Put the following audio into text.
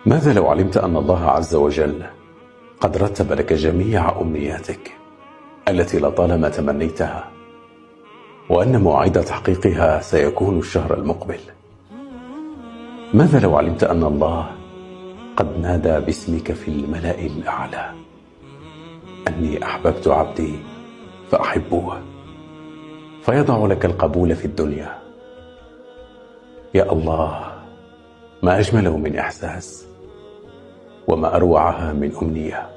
ماذا لو علمت أن الله عز وجل قد رتب لك جميع أمنياتك التي لطالما تمنيتها، وأن موعد تحقيقها سيكون الشهر المقبل؟ ماذا لو علمت أن الله قد نادى باسمك في الملأ الأعلى: أني أحببت عبدي فأحبوه، فيضع لك القبول في الدنيا؟ يا الله، ما أجمله من إحساس، وما أروعها من أمنية.